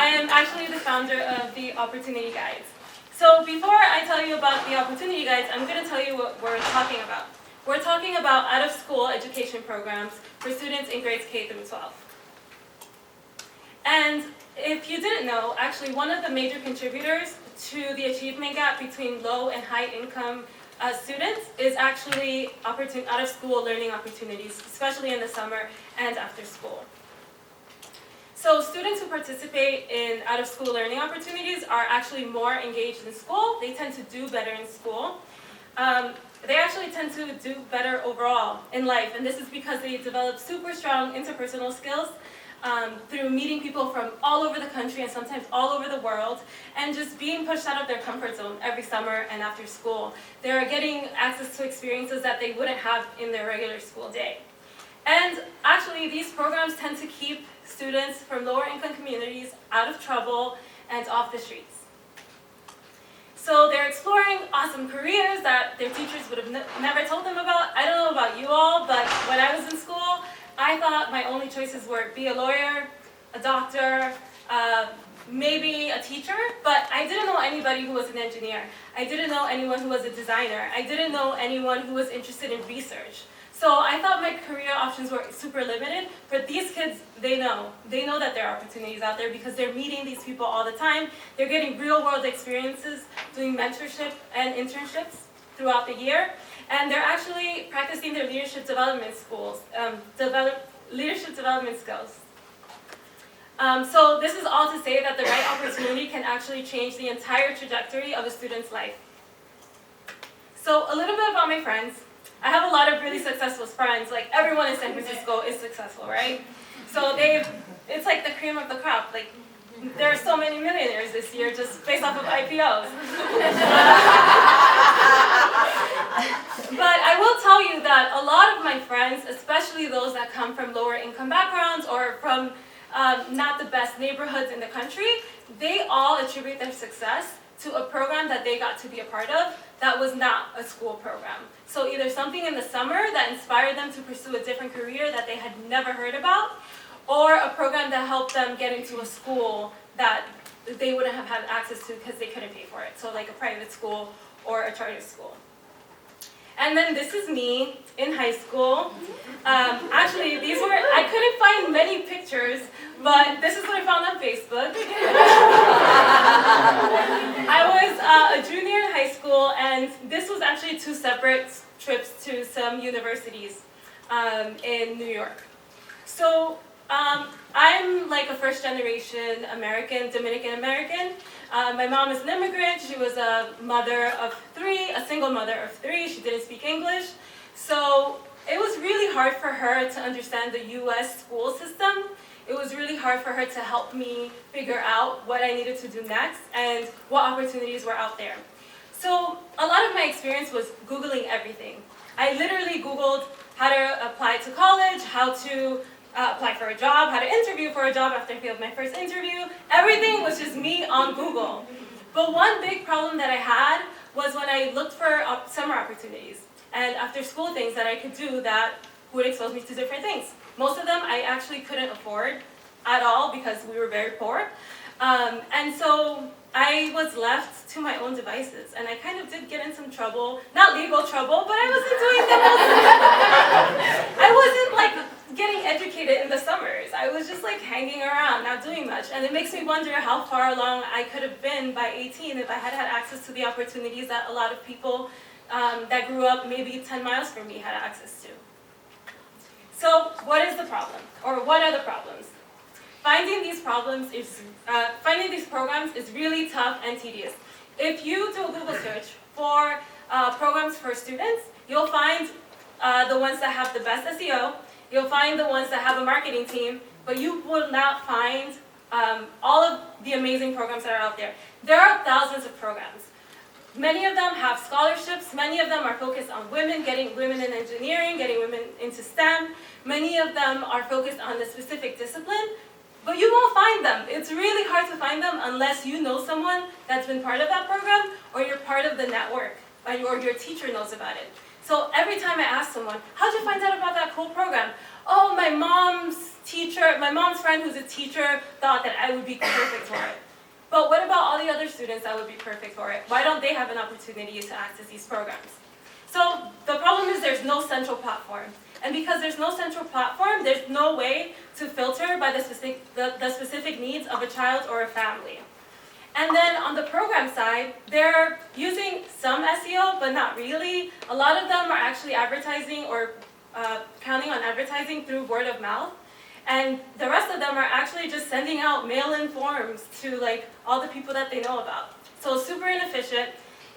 I am actually the founder of the Opportunity Guides. So before I tell you about the Opportunity Guides, I'm going to tell you what we're talking about. We're talking about out-of-school education programs for students in grades K through 12. And if you didn't know, actually one of the major contributors to the achievement gap between low and high income students is actually out-of-school learning opportunities, especially in the summer and after school. So students who participate in out-of-school learning opportunities are actually more engaged in school. They tend to do better in school. They actually tend to do better overall in life, and this is because they develop super strong interpersonal skills through meeting people from all over the country and sometimes all over the world, and just being pushed out of their comfort zone every summer and after school. They're getting access to experiences that they wouldn't have in their regular school day. And actually, these programs tend to keep students from lower income communities out of trouble and off the streets. So they're exploring awesome careers that their teachers would have never told them about. I don't know about you all, but when I was in school, I thought my only choices were be a lawyer, a doctor, maybe a teacher, but I didn't know anybody who was an engineer. I didn't know anyone who was a designer. I didn't know anyone who was interested in research. So I thought my career options were super limited, but these kids, they know that there are opportunities out there because they're meeting these people all the time. They're getting real world experiences, doing mentorship and internships throughout the year, and they're actually practicing their leadership development skills. So this is all to say that the right opportunity can actually change the entire trajectory of a student's life. So a little bit about my friends. I have a lot of really successful friends. Like everyone in San Francisco is successful, right? So it's like the cream of the crop. Like there are so many millionaires this year just based off of IPOs. But I will tell you that a lot of my friends, especially those that come from lower income backgrounds or from not the best neighborhoods in the country, they all attribute their success to a program that they got to be a part of that was not a school program. So either something in the summer that inspired them to pursue a different career that they had never heard about, or a program that helped them get into a school that they wouldn't have had access to because they couldn't pay for it. So like a private school or a charter school. And then this is me in high school. Actually, I couldn't find many pictures, but this is what I found on Facebook. I was a junior in high school, and this was actually 2 separate trips to some universities in New York. So I'm like a first generation American, Dominican American. My mom is an immigrant. She was a mother of 3, a single mother of 3. She didn't speak English. So it was really hard for her to understand the US school system. It was really hard for her to help me figure out what I needed to do next and what opportunities were out there. So a lot of my experience was Googling everything. I literally Googled how to apply to college, how to apply for a job, how to interview for a job after I failed my first interview. Everything was just me on Google. But one big problem that I had was when I looked for summer opportunities and after school things that I could do that would expose me to different things. Most of them I actually couldn't afford at all because we were very poor. And so I was left to my own devices, and I kind of did get in some trouble, not legal trouble, but I wasn't doing the most. I wasn't like getting educated in the summers. I was just like hanging around, not doing much. And it makes me wonder how far along I could have been by 18 if I had had access to the opportunities that a lot of people that grew up maybe 10 miles from me had access to. So what is the problem? Or what are the problems? Finding these programs is really tough and tedious. If you do a Google search for programs for students, you'll find the ones that have the best SEO, you'll find the ones that have a marketing team, but you will not find all of the amazing programs that are out there. There are thousands of programs. Many of them have scholarships, many of them are focused on women, getting women in engineering, getting women into STEM. Many of them are focused on a specific discipline, but you won't find them. It's really hard to find them unless you know someone that's been part of that program or you're part of the network or your teacher knows about it. So every time I ask someone, how'd you find out about that cool program? oh, my mom's friend who's a teacher thought that I would be perfect for it. But what about all the other students that would be perfect for it? Why don't they have an opportunity to access these programs? So the problem is there's no central platform. And because there's no central platform, there's no way to filter by the specific needs of a child or a family. And then on the program side, they're using some SEO, but not really. A lot of them are actually advertising or counting on advertising through word of mouth. And the rest of them are actually just sending out mail-in forms to all the people that they know about. So super inefficient.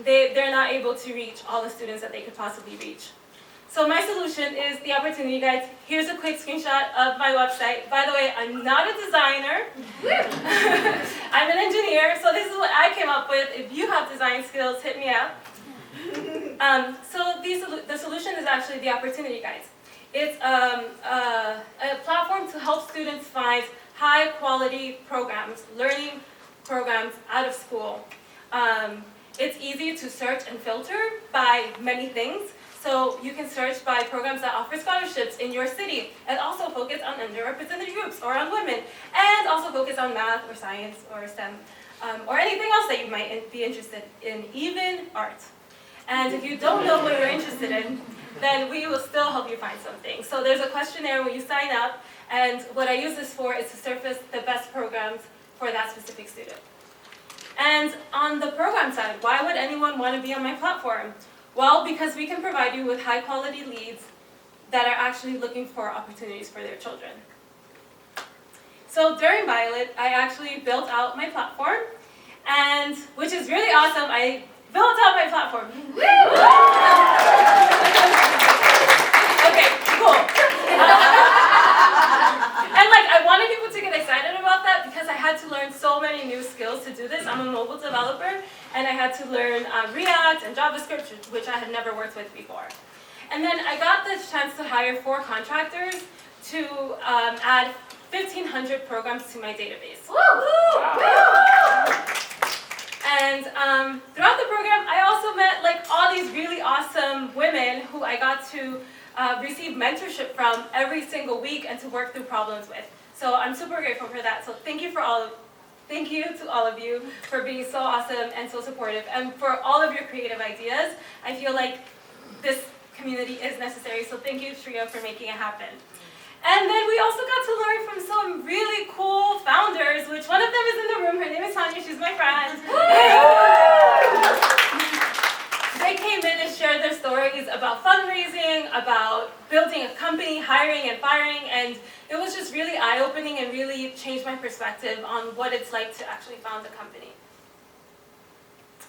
They're not able to reach all the students that they could possibly reach. So my solution is the Opportunity Guides. Here's a quick screenshot of my website. By the way, I'm not a designer. I'm an engineer, so this is what I came up with. If you have design skills, hit me up. The solution is actually the Opportunity Guides. It's a platform to help students find high-quality programs, learning programs out of school. It's easy to search and filter by many things. So you can search by programs that offer scholarships in your city and also focus on underrepresented groups or on women, and also focus on math or science or STEM or anything else that you might be interested in, even art. And if you don't know what you're interested in, then we will still help you find something. So there's a questionnaire when you sign up, and what I use this for is to surface the best programs for that specific student. And on the program side, why would anyone want to be on my platform? Well, because we can provide you with high-quality leads that are actually looking for opportunities for their children. So during Violet, I actually built out my platform, and which is really awesome. I built out my platform. Okay, cool. And I wanted people to get excited about that because I had to learn so many new skills to do this. I'm a mobile developer, and I had to learn React and JavaScript, which I had never worked with before. And then I got the chance to hire 4 contractors to add 1,500 programs to my database. And throughout the program, I also met all these really awesome women who I got to receive mentorship from every single week and to work through problems with. So I'm super grateful for that. So thank you to all of you for being so awesome and so supportive, and for all of your creative ideas. I feel like this community is necessary. So thank you, Shreya, for making it happen. And then we also got to learn from some really cool founders, which one of them is in the room. Her name is Tanya. She's my friend. They came in and shared their stories about fundraising, about building a company, hiring and firing, and it was just really eye-opening and really changed my perspective on what it's like to actually found a company.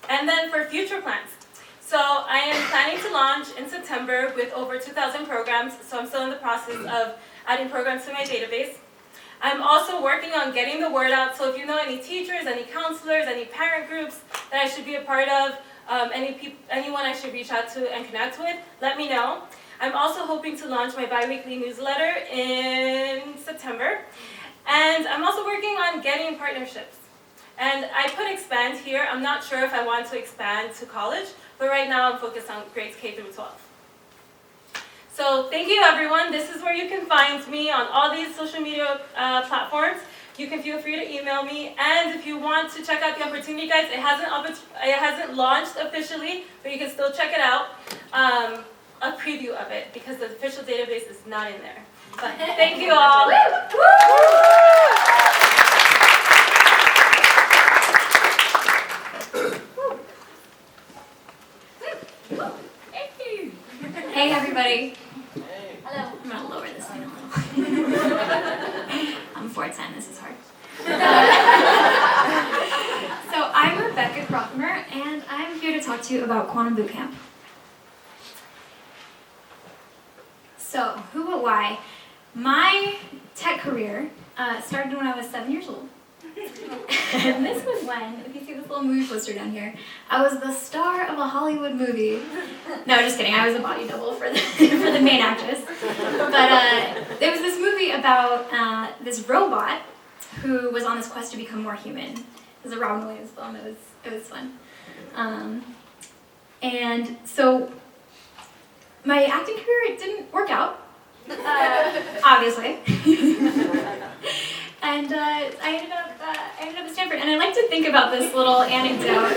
And then for future plans. So I am planning to launch in September with over 2,000 programs, so I'm still in the process of adding programs to my database. I'm also working on getting the word out, so if you know any teachers, any counselors, any parent groups that I should be a part of, anyone I should reach out to and connect with, let me know. I'm also hoping to launch my bi-weekly newsletter in September. And I'm also working on getting partnerships. And I put expand here. I'm not sure if I want to expand to college, but right now I'm focused on grades K through 12. So thank you, everyone. This is where you can find me on all these social media platforms. You can feel free to email me. And if you want to check out the Opportunity Guides, it hasn't launched officially, but you can still check it out. A preview of it, because the official database is not in there. But thank you all. Hey everybody. Hello. I'm gonna lower this thing a little. I'm 4'10", this is hard. So I'm Rebecca Krochmer, and I'm here to talk to you about Quantum Bootcamp. So, who but why? My tech career started when I was 7 years old. And this was when, if you see this little movie poster down here, I was the star of a Hollywood movie. No, just kidding. I was a body double for the main actress. But there was this movie about this robot who was on this quest to become more human. It was a Robin Williams film. It was fun. And so my acting career didn't work out. obviously. And I ended up at Stanford, and I like to think about this little anecdote.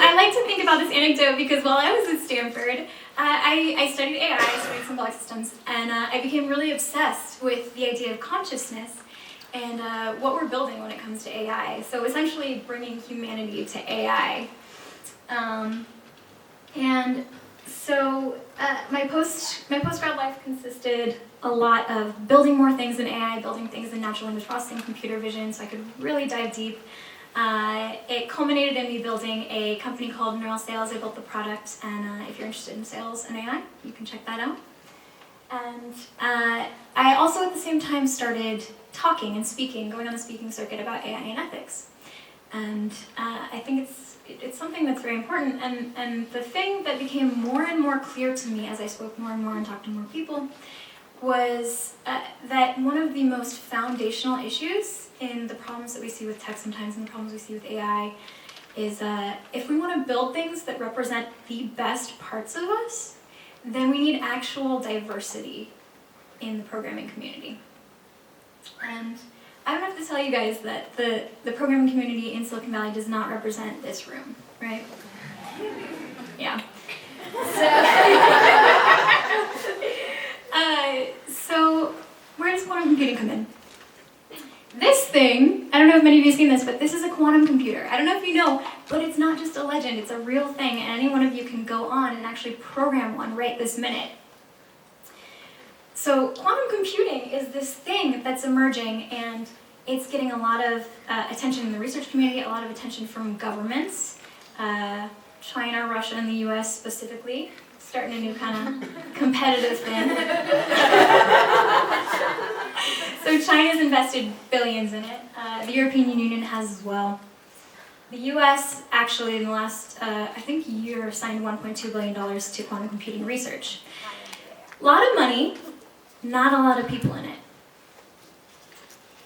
I like to think about this anecdote because while I was at Stanford, I studied AI, I studied symbolic systems, and I became really obsessed with the idea of consciousness and what we're building when it comes to AI. So essentially bringing humanity to AI. And so my postgrad life consisted a lot of building more things in AI, building things in natural language processing, computer vision, so I could really dive deep. It culminated in me building a company called Neural Sales. I built the product, and if you're interested in sales and AI, you can check that out. And I also at the same time started talking and speaking, going on the speaking circuit about AI and ethics. And I think it's something that's very important. And the thing that became more and more clear to me as I spoke more and more and talked to more people was that one of the most foundational issues in the problems that we see with tech sometimes and the problems we see with AI is if we want to build things that represent the best parts of us, then we need actual diversity in the programming community. And I don't have to tell you guys that the programming community in Silicon Valley does not represent this room, right? Yeah. So where does quantum computing come in? This thing, I don't know if many of you have seen this, but this is a quantum computer. I don't know if you know, but it's not just a legend, it's a real thing, and any one of you can go on and actually program one right this minute. So quantum computing is this thing that's emerging, and it's getting a lot of attention in the research community, a lot of attention from governments, China, Russia, and the US specifically, starting a new kind of competitive thing. So China's invested billions in it. The European Union has as well. The US actually in the last, I think, year signed $1.2 billion to quantum computing research. A lot of money, not a lot of people in it.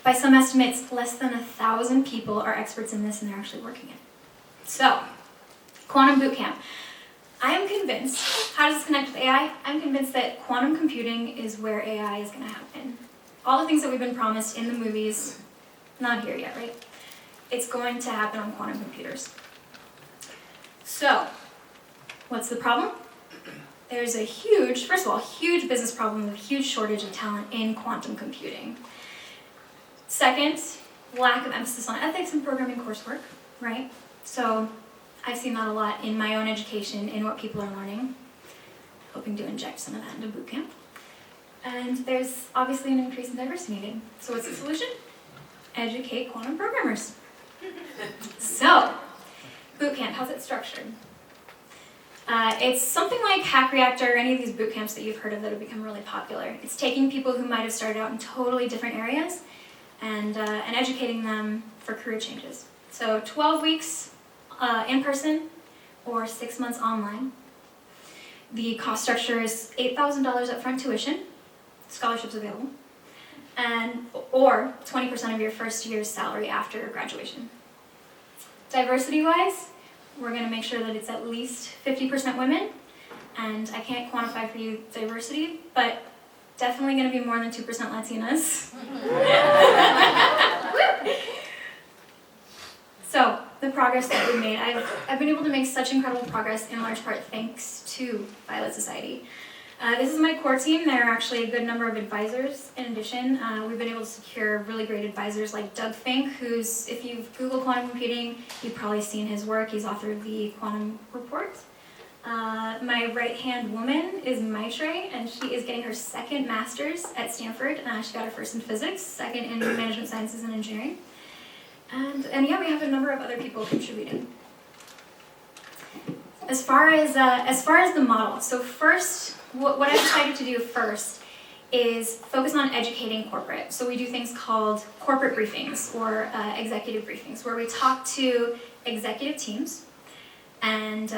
By some estimates, less than 1,000 people are experts in this and they're actually working it. So, quantum boot camp. I am convinced, how does this connect with AI? I'm convinced that quantum computing is where AI is going to happen. All the things that we've been promised in the movies, not here yet, right? It's going to happen on quantum computers. So, what's the problem? There's a huge, first of all, huge business problem with a huge shortage of talent in quantum computing. Second, lack of emphasis on ethics and programming coursework, right? So, I've seen that a lot in my own education, in what people are learning, hoping to inject some of that into boot camp. And there's obviously an increase in diversity needed. So what's the solution? Educate quantum programmers. So, boot camp, how's it structured? It's something like Hack Reactor, or any of these boot camps that you've heard of that have become really popular. It's taking people who might have started out in totally different areas and educating them for career changes. So 12 weeks in person or 6 months online. The cost structure is $8,000 upfront tuition, scholarships available, or 20% of your first year's salary after graduation. Diversity-wise, we're going to make sure that it's at least 50% women, and I can't quantify for you diversity, but definitely going to be more than 2% Latinas. So, the progress that we've made, I've been able to make such incredible progress in large part thanks to Violet Society. This is my core team. There are actually a good number of advisors in addition. We've been able to secure really great advisors like Doug Fink, who's, if you've Googled quantum computing, you've probably seen his work. He's authored the Quantum Report. My right-hand woman is Maitrey, and she is getting her second master's at Stanford. She got her first in physics, second in management sciences and engineering. And yeah, we have a number of other people contributing. As far as the model, so first, what I've decided to do first is focus on educating corporate. So we do things called corporate briefings or executive briefings, where we talk to executive teams and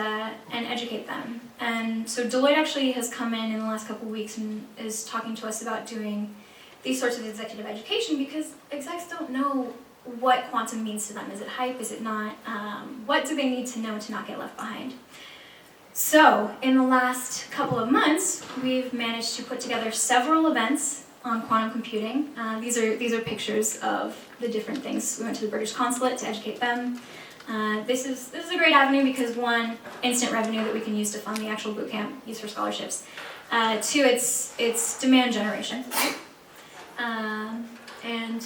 educate them. And so Deloitte actually has come in the last couple of weeks and is talking to us about doing these sorts of executive education because execs don't know what quantum means to them. Is it hype? Is it not? What do they need to know to not get left behind? So, in the last couple of months, we've managed to put together several events on quantum computing. These are pictures of the different things. We went to the British consulate to educate them. This is a great avenue because one, instant revenue that we can use to fund the actual boot camp used for scholarships. Two, it's demand generation. And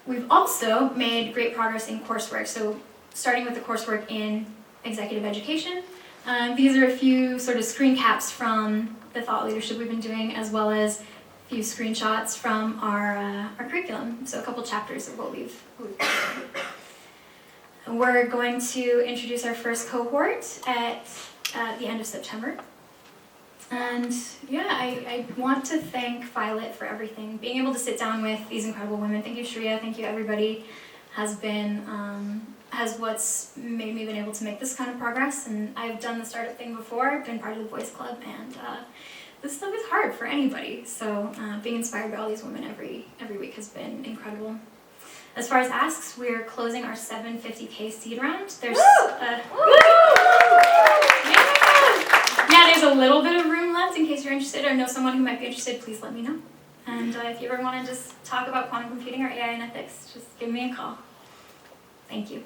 we've also made great progress in coursework. So starting with the coursework in executive education, these are a few sort of screen caps from the thought leadership we've been doing, as well as a few screenshots from our curriculum. So a couple chapters of what we've done. We're going to introduce our first cohort at the end of September. And yeah, I want to thank Violet for everything. Being able to sit down with these incredible women. Thank you, Shreya. Thank you, everybody. Has what's made me been able to make this kind of progress. And I've done the startup thing before. I've been part of the Voice Club, and this stuff is hard for anybody. So being inspired by all these women every week has been incredible. As far as asks, we're closing our 750K seed round. There's there's a little bit of room left in case you're interested or know someone who might be interested. Please let me know. And if you ever want to just talk about quantum computing or AI and ethics, just give me a call. Thank you.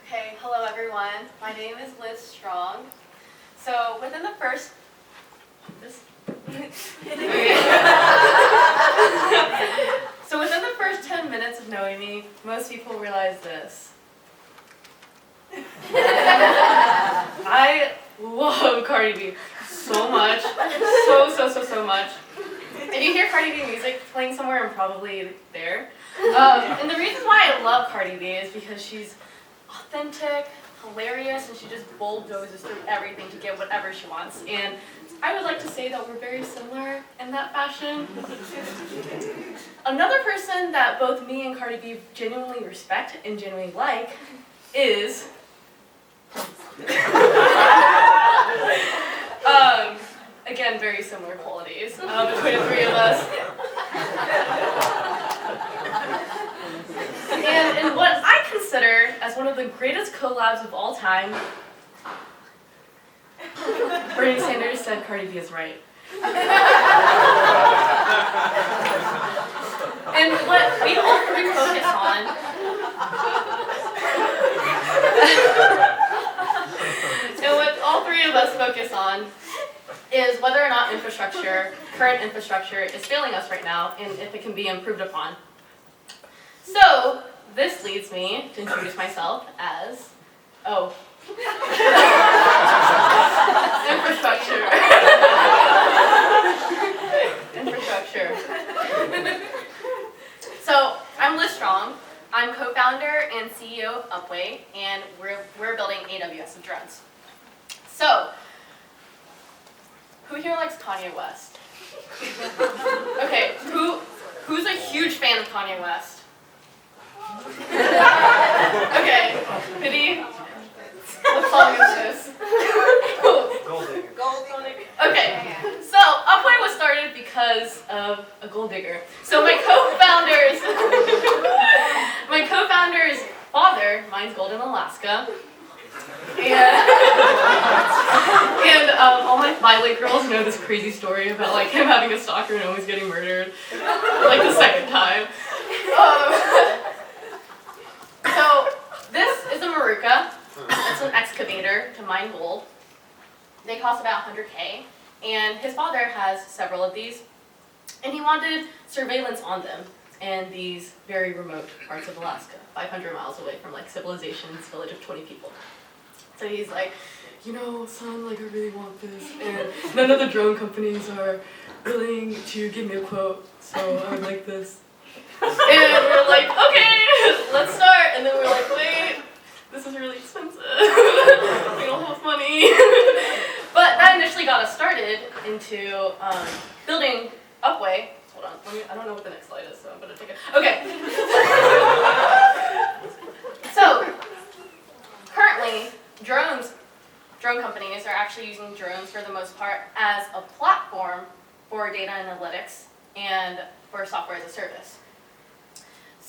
Okay, hello everyone. My name is Liz Strong. So within the first So within the first 10 minutes of knowing me, most people realize this. I love Cardi B so much. So much. If you hear Cardi B music playing somewhere, I'm probably there. And the reason why I love Cardi B is because she's authentic, hilarious, and she just bulldozes through everything to get whatever she wants. And I would like to say that we're very similar in that fashion. Another person that both me and Cardi B genuinely respect and genuinely like is again, very similar qualities between the three of us. And in what I consider as one of the greatest collabs of all time, Bernie Sanders said Cardi B is right. And what we all three focus on and what all three of us focus on is whether or not current infrastructure is failing us right now, and if it can be improved upon. So, this leads me to introduce myself as, infrastructure. So, I'm Liz Strong. I'm co-founder and CEO of Upway, and we're building AWS of drones. So, who here likes Kanye West? Okay, who's a huge fan of Kanye West? Okay, Biddy, what song is this? Gold digger. Okay, so Upway was started because of a gold digger. So my co-founder's father mines gold in Alaska. And all my Violet girls know this crazy story about like him having a stalker and always getting murdered, like the second time. So this is a Maruka. It's an excavator to mine gold. They cost about $100K, and his father has several of these, and he wanted surveillance on them in these very remote parts of Alaska, 500 miles away from like civilization's village of 20 people. So he's like, son, like I really want this, and none of the drone companies are willing to give me a quote, so I would like this. And we're like, okay, let's start, and then we're like, wait, this is really expensive. We don't have money. But that initially got us started into building Upway. Hold on, I don't know what the next slide is, so I'm gonna take it. Okay. So, currently, drones for data analytics and for software as a service.